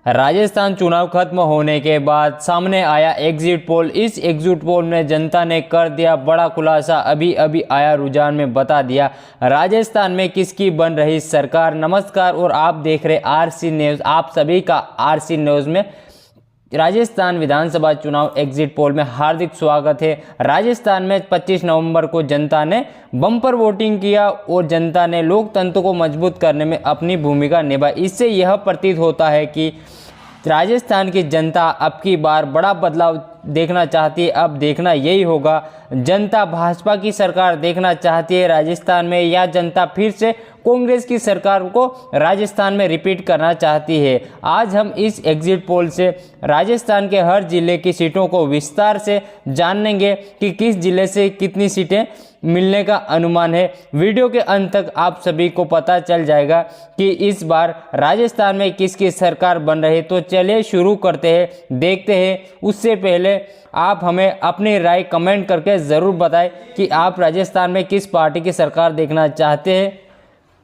राजस्थान चुनाव खत्म होने के बाद सामने आया एग्जिट पोल। इस एग्जिट पोल में जनता ने कर दिया बड़ा खुलासा। अभी अभी आया रुझान में बता दिया राजस्थान में किसकी बन रही सरकार। नमस्कार और आप देख रहे आरसी न्यूज़। आप सभी का आरसी न्यूज़ में राजस्थान विधानसभा चुनाव एग्जिट पोल में हार्दिक स्वागत है। राजस्थान में 25 नवंबर को जनता ने बम्पर वोटिंग किया और जनता ने लोकतंत्र को मजबूत करने में अपनी भूमिका निभाई। इससे यह प्रतीत होता है कि राजस्थान की जनता अब की बार बड़ा बदलाव देखना चाहती है। अब देखना यही होगा, जनता भाजपा की सरकार देखना चाहती है राजस्थान में, या जनता फिर से कांग्रेस की सरकार को राजस्थान में रिपीट करना चाहती है। आज हम इस एग्जिट पोल से राजस्थान के हर जिले की सीटों को विस्तार से जानेंगे कि किस जिले से कितनी सीटें मिलने का अनुमान है। वीडियो के अंत तक आप सभी को पता चल जाएगा कि इस बार राजस्थान में किसकी सरकार बन रही है। तो चलिए शुरू करते हैं, देखते हैं। उससे पहले आप हमें अपनी राय कमेंट करके ज़रूर बताएं कि आप राजस्थान में किस पार्टी की सरकार देखना चाहते हैं,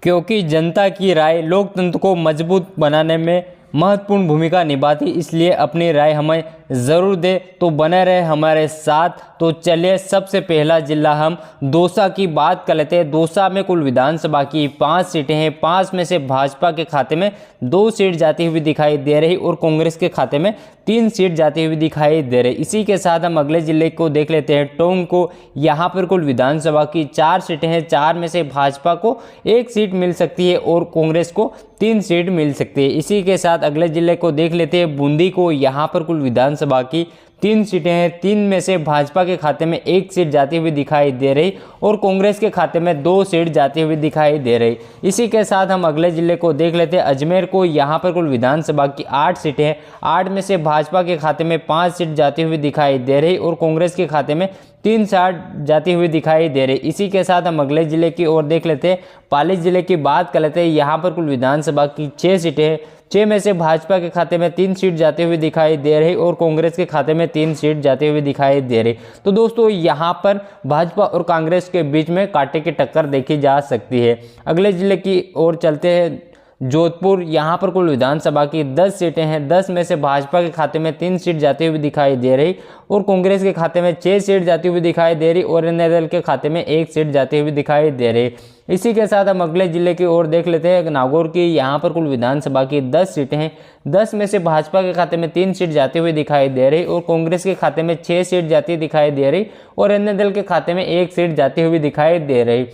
क्योंकि जनता की राय लोकतंत्र को मजबूत बनाने में महत्वपूर्ण भूमिका निभाती। इसलिए अपनी राय हमें ज़रूर दे, तो बने रहे हमारे साथ। तो चलिए सबसे पहला जिला हम दौसा की बात कर लेते हैं। दौसा में कुल विधानसभा की 5 सीटें हैं। 5 में से भाजपा के खाते में 2 सीट जाती हुई दिखाई दे रही और कांग्रेस के खाते में 3 सीट जाती हुई दिखाई दे रही। इसी के साथ हम अगले जिले को देख लेते हैं, टोंक को। यहाँ पर कुल विधानसभा की 4 सीटें हैं। 4 में से भाजपा को 1 सीट मिल सकती है और कांग्रेस को 3 सीट मिल सकती है। इसी के साथ अगले जिले को देख लेते हैं, बूंदी को। यहाँ पर कुल विधानसभा की 3 सीटें हैं। 3 में से भाजपा के खाते में 1 सीट जाती हुई दिखाई दे रही और कांग्रेस के खाते में 2 सीट जाती हुई दिखाई दे रही। इसी के साथ हम अगले जिले को देख लेते हैं, अजमेर को। यहाँ पर कुल विधानसभा की 8 सीटें हैं। 8 में से भाजपा के खाते में 5 सीट जाती हुई दिखाई दे रही और कांग्रेस के खाते में 3 सीट जाती हुई दिखाई दे रही। इसी के साथ हम अगले जिले की ओर देख लेते हैं, पाली जिले की बात कर लेते हैं। यहाँ पर कुल विधानसभा की 6 सीटें हैं। 6 में से भाजपा के खाते में 3 सीट जाती हुई दिखाई दे रही और कांग्रेस के खाते में 3 सीट जाती हुई दिखाई दे रही। तो दोस्तों यहाँ पर भाजपा और कांग्रेस के बीच में कांटे की टक्कर देखी जा सकती है। अगले जिले की ओर चलते हैं, जोधपुर। यहाँ पर कुल विधानसभा की 10 सीटें हैं। 10 में से भाजपा के खाते में 3 सीट जाती हुई दिखाई दे रही और कांग्रेस के खाते में 6 सीट जाती हुई दिखाई दे रही और अन्य दल के खाते में 1 सीट जाती हुई दिखाई दे रही। इसी के साथ हम अगले जिले की ओर देख लेते हैं, नागौर की। यहाँ पर कुल विधानसभा की 10 सीटें हैं। 10 में से भाजपा के खाते में 3 सीट जाती हुई दिखाई दे रही और कांग्रेस के खाते में 6 सीट जाती दिखाई दे रही और अन्य दल के खाते में 1 सीट जाती हुई दिखाई दे रही।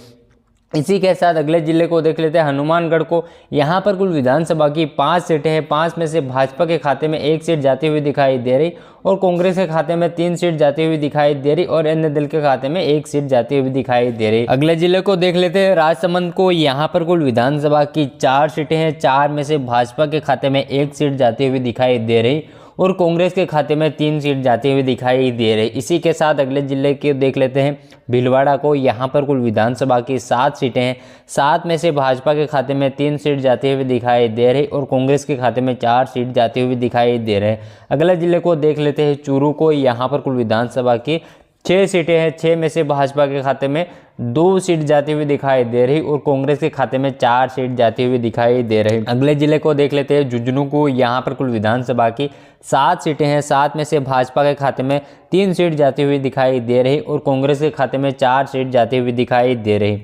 इसी के साथ अगले जिले को देख लेते हैं, हनुमानगढ़ को। यहाँ पर कुल विधानसभा की 5 सीटें हैं। 5 में से भाजपा के खाते में 1 सीट जाती हुई दिखाई दे रही और कांग्रेस के खाते में 3 सीट जाती हुई दिखाई दे रही और अन्य दल के खाते में 1 सीट जाती हुई दिखाई दे रही। अगले जिले को देख लेते हैं, राजसमंद को। यहाँ पर कुल विधानसभा की 4 सीटें हैं। 4 में से भाजपा के खाते में 1 सीट जाती हुई दिखाई दे रही और कांग्रेस के खाते में 3 सीट जाती हुई दिखाई दे रही। इसी के साथ अगले जिले के देख लेते हैं, भीलवाड़ा को। यहाँ पर कुल विधानसभा की 7 सीटें हैं। 7 में से भाजपा के खाते में 3 सीट जाती हुई दिखाई दे रही और कांग्रेस के खाते में 4 सीट जाती हुई दिखाई दे रहे। अगले जिले को देख लेते हैं, चूरू को। यहाँ पर कुल विधानसभा की 6 सीटें हैं। 6 में से भाजपा के खाते में 2 सीट जाती हुई दिखाई दे रही और कांग्रेस के खाते में 4 सीट जाती हुई दिखाई दे रही। अगले जिले को देख लेते हैं, झुंझुनू को। यहाँ पर कुल विधानसभा की 7 सीटें हैं। 7 में से भाजपा के खाते में 3 सीट जाती हुई दिखाई दे रही और कांग्रेस के खाते में 4 सीट जाती हुई दिखाई दे रही।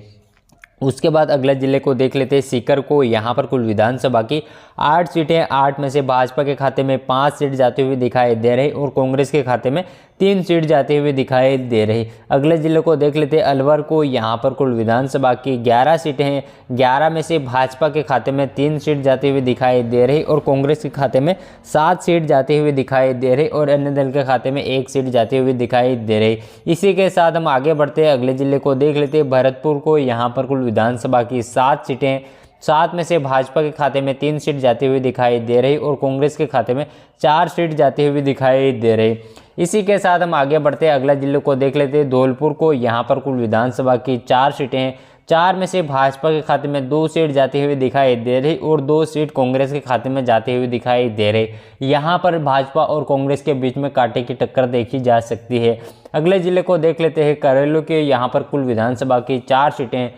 उसके बाद अगले जिले को देख लेते हैं, सीकर को। यहाँ पर कुल विधानसभा की 8 सीटें। 8 में से भाजपा के खाते में 5 सीट जाती हुई दिखाई दे रही और कांग्रेस के खाते में 3 सीट जाती हुई दिखाई दे रही। अगले जिले को देख लेते हैं, अलवर को। यहाँ पर कुल विधानसभा की 11 सीटें हैं। 11 में से भाजपा के खाते में 3 सीट जाती हुई दिखाई दे रही और कांग्रेस के खाते में 7 सीट जाती हुई दिखाई दे रही और अन्य दल के खाते में 1 सीट जाती हुई दिखाई दे रही। इसी के साथ हम आगे बढ़ते हैं, अगले जिले को देख लेते हैं, भरतपुर को। यहाँ पर कुल विधानसभा की 7 सीटें। 7 में से भाजपा के खाते में 3 सीट जाती हुई दिखाई दे रही और कांग्रेस के खाते में 4 सीट जाती हुई दिखाई दे रही। इसी के साथ हम आगे बढ़ते हैं, अगला जिले को देख लेते हैं, धौलपुर को। यहाँ पर कुल विधानसभा की 4 सीटें हैं। 4 में से भाजपा के खाते में 2 सीट जाती हुई दिखाई दे रही और 2 सीट कांग्रेस के खाते में जाती हुई दिखाई दे रही। यहाँ पर भाजपा और कांग्रेस के बीच में कांटे की टक्कर देखी जा सकती है। अगले जिले को देख लेते हैं, करेलो के। यहाँ पर कुल विधानसभा की 4 सीटें।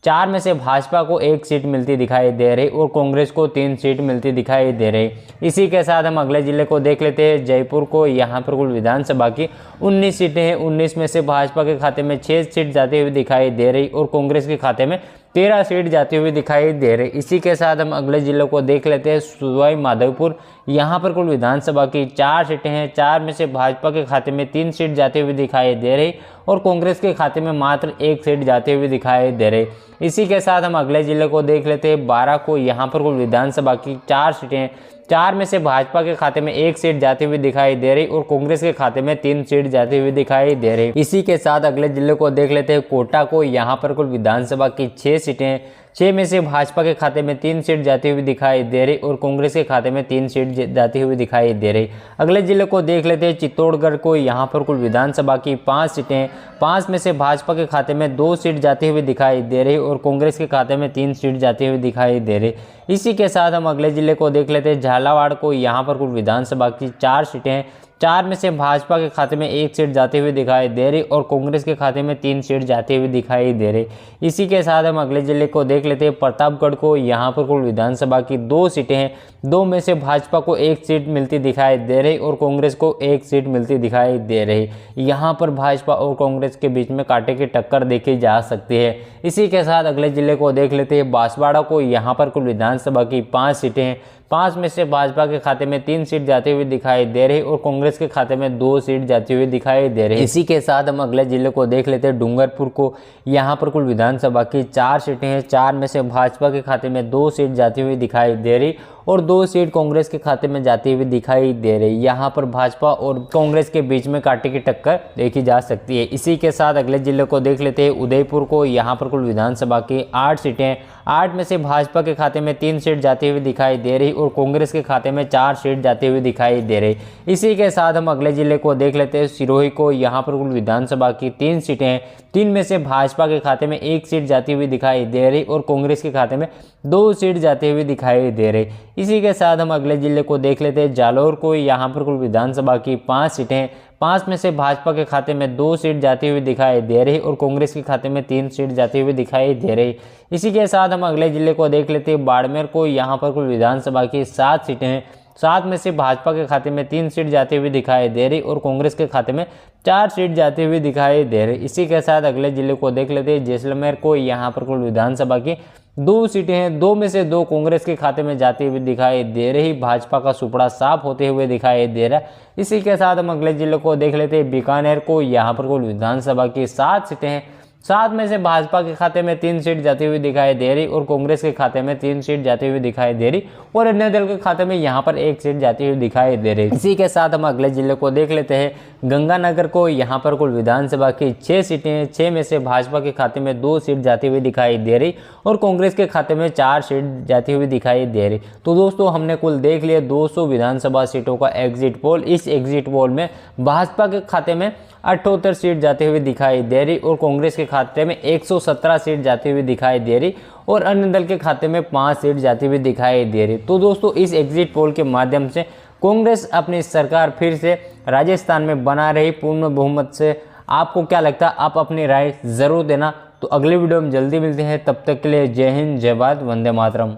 4 में से भाजपा को 1 सीट मिलती दिखाई दे रही और कांग्रेस को 3 सीट मिलती दिखाई दे रही। इसी के साथ हम अगले जिले को देख लेते हैं, जयपुर को। यहाँ पर कुल विधानसभा की 19 सीटें हैं। 19 में से भाजपा के खाते में 6 सीट जाती हुई दिखाई दे रही और कांग्रेस के खाते में 13 सीट जाती हुई दिखाई दे रही। इसी के साथ हम अगले जिले को देख लेते हैं, सवाई माधोपुर। यहाँ पर कुल विधानसभा की 4 सीटें हैं। 4 में से भाजपा के खाते में 3 सीट जाती हुई दिखाई दे रही और कांग्रेस के खाते में मात्र 1 सीट जाती हुई दिखाई दे रही। इसी के साथ हम अगले जिले को देख लेते हैं, 12 को। यहाँ पर कुल विधानसभा की 4 सीटें हैं। 4 में से भाजपा के खाते में 1 सीट जाती हुई दिखाई दे रही और कांग्रेस के खाते में 3 सीट जाती हुई दिखाई दे रही। इसी के साथ अगले जिले को देख लेते हैं, कोटा को। यहाँ पर कुल विधानसभा की 6 सीटें हैं। 6 में से भाजपा के खाते में 3 सीट जाती हुई दिखाई दे रही और कांग्रेस के खाते में 3 सीट जाती हुई दिखाई दे रही। अगले जिले को देख लेते हैं, चित्तौड़गढ़ को। यहाँ पर कुल विधानसभा की 5 सीटें हैं। 5 में से भाजपा के खाते में 2 सीट जाती हुई दिखाई दे रही और कांग्रेस के खाते में 3 सीट जाती हुई दिखाई दे रही। इसी के साथ हम अगले जिले को देख लेते हैं, झालावाड़ को। यहाँ पर कुल विधानसभा की 4 सीटें हैं। 4 में से भाजपा के खाते में 1 सीट जाती हुई दिखाई दे रही और कांग्रेस के खाते में 3 सीट जाती हुई दिखाई दे रही। इसी के साथ हम अगले जिले को देख लेते हैं, प्रतापगढ़ को। यहाँ पर कुल विधानसभा की 2 सीटें हैं। 2 में से भाजपा को 1 सीट मिलती दिखाई दे रही और कांग्रेस को 1 सीट मिलती दिखाई दे रही। यहाँ पर भाजपा और कांग्रेस के बीच में कांटे की टक्कर देखी जा सकती है। इसी के साथ अगले जिले को देख लेते हैं, बांसवाड़ा को। यहाँ पर कुल विधानसभा की 5 सीटें हैं। 5 में से भाजपा के खाते में 3 सीट जाती हुई दिखाई दे रही और कांग्रेस के खाते में 2 सीट जाती हुई दिखाई दे रही। इसी के साथ हम अगले जिले को देख लेते हैं, डूंगरपुर को। यहाँ पर कुल विधानसभा की 4 सीटें हैं। 4 में से भाजपा के खाते में 2 सीट जाती हुई दिखाई दे रही और 2 सीट कांग्रेस के खाते में जाती हुई दिखाई दे रही। यहाँ पर भाजपा और कांग्रेस के बीच में कांटे की टक्कर देखी जा सकती है। इसी के साथ अगले जिले को देख लेते हैं, उदयपुर को। यहाँ पर कुल विधानसभा की 8 सीटें हैं। 8 में से भाजपा के खाते में 3 सीट जाती हुई दिखाई दे रही और कांग्रेस के खाते में 4 सीट जाती हुई दिखाई दे रही। इसी के साथ हम अगले जिले को देख लेते हैं, सिरोही को। यहाँ पर कुल विधानसभा की 3 सीटें हैं। 3 में से भाजपा के खाते में 1 सीट जाती हुई दिखाई दे रही और कांग्रेस के खाते में 2 सीट जाती हुई दिखाई दे रही। इसी के साथ हम अगले जिले को देख लेते हैं, जालौर को। यहाँ पर कुल विधानसभा की 5 सीटें हैं। 5 में से भाजपा के खाते में 2 सीट जाती हुई दिखाई दे रही और कांग्रेस के खाते में 3 सीट जाती हुई दिखाई दे रही। इसी के साथ हम अगले जिले को देख लेते हैं, बाड़मेर को। यहाँ पर कुल विधानसभा की 7 सीटें हैं। 7 में से भाजपा के खाते में 3 सीट जाती हुई दिखाई दे रही और कांग्रेस के खाते में 4 सीट जाती हुई दिखाई दे रही। इसी के साथ अगले जिले को देख लेते हैं, जैसलमेर को। यहाँ पर कुल विधानसभा की 2 सीटें हैं। 2 में से 2 कांग्रेस के खाते में जाती हुई दिखाई दे रही। भाजपा का सुपड़ा साफ होते हुए दिखाई दे रहा है। इसी के साथ हम अगले जिले को देख लेते हैं, बीकानेर को। यहाँ पर कुल विधानसभा की 7 सीटें हैं। 7 में से भाजपा के खाते में 3 सीट जाती हुई दिखाई दे रही और कांग्रेस के खाते में 3 सीट जाती हुई दिखाई दे रही और अन्य दल के खाते में यहाँ पर 1 सीट जाती हुई दिखाई दे रही। इसी के साथ हम अगले जिले को देख लेते हैं, गंगानगर को। यहाँ पर कुल विधानसभा की 6 सीटें हैं। 6 में से भाजपा के खाते में 2 सीट जाती हुई दिखाई दे रही और कांग्रेस के खाते में 4 सीट जाती हुई दिखाई दे रही। तो दोस्तों, हमने कुल देख लिया 200 विधानसभा सीटों का एग्जिट पोल। इस एग्जिट पोल में भाजपा के खाते में 78 सीट जाती हुई दिखाई दे रही और कांग्रेस के खाते में 117 सीट जाती हुई दिखाई दे रही और अन्य दल के खाते में 5 सीट जाती हुई दिखाई दे रही। तो दोस्तों, इस एग्जिट पोल के माध्यम से कांग्रेस अपनी सरकार फिर से राजस्थान में बना रही पूर्ण बहुमत से। आपको क्या लगता है? आप अपनी राय जरूर देना। तो अगले वीडियो में जल्दी मिलते हैं, तब तक के लिए जय हिंद, जय भारत, वंदे मातरम।